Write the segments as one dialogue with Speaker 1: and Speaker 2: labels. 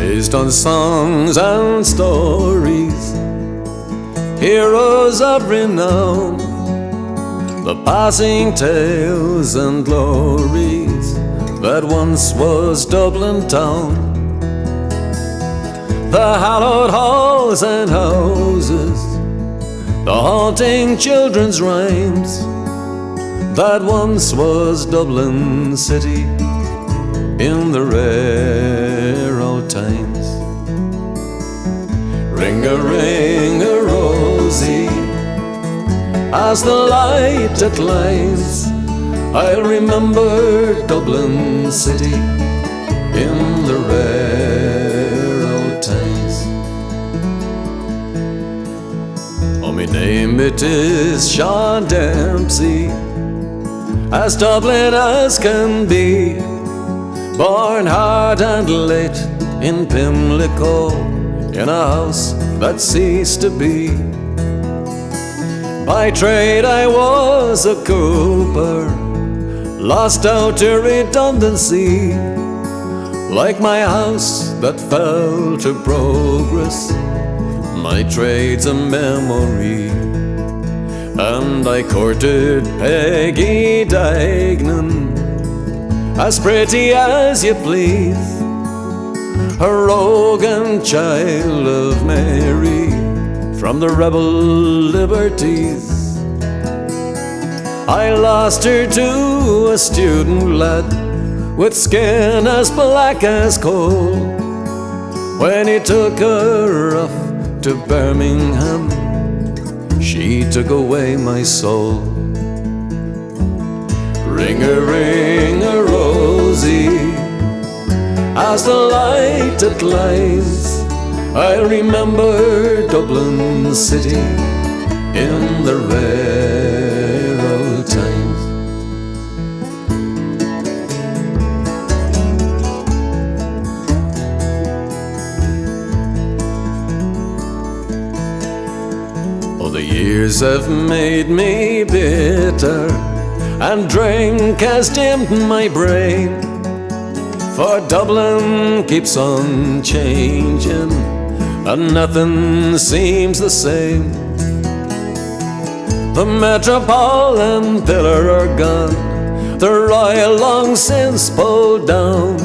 Speaker 1: based on songs and stories, heroes of renown, the passing tales and glories that once was Dublin town. The hallowed halls and houses, the haunting children's rhymes, that once was Dublin city in the rare old times. Ring-a-ring-a-rosy, as the light declines, I'll remember Dublin city in the rare old times. Oh, me name it is Sean Dempsey, as Dublin as can be, born hard and late in Pimlico, in a house that ceased to be. By trade I was a cooper, lost out to redundancy, like my house that fell to progress. My trade's a memory, and I courted Peggy Dignan, as pretty as you please, a rogan child of Mary from the rebel liberties. I lost her to a student lad with skin as black as coal, when he took her off to Birmingham, she took away my soul. Ring-a-ring-a-rosy, as the light declines, I'll remember Dublin city in the rare old times. Oh, the years have made me bitter, and drink has dimmed my brain, for Dublin keeps on changing, and nothing seems the same. The Metropole and Pillar are gone, the Royal long since pulled down,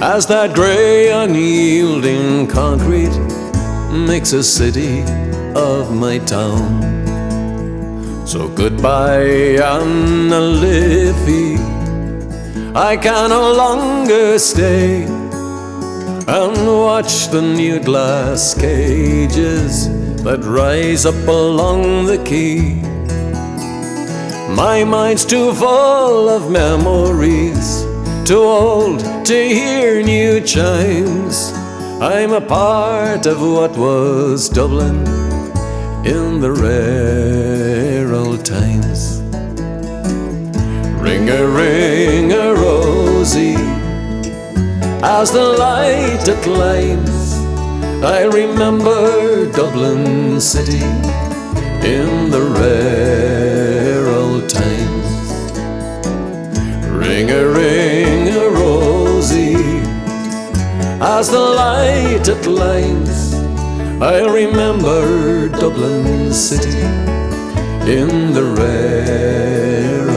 Speaker 1: as that grey unyielding concrete makes a city of my town. So goodbye, Anna Liffey, I can no longer stay and watch the new glass cages that rise up along the quay. My mind's too full of memories, too old to hear new chimes. I'm a part of what was Dublin in the rare old times. Ring-a-ring-a-rosy, as the light declines, I remember Dublin city in the rare old times. Ring-a-ring-a-rosy, as the light declines, I remember Dublin city in the rare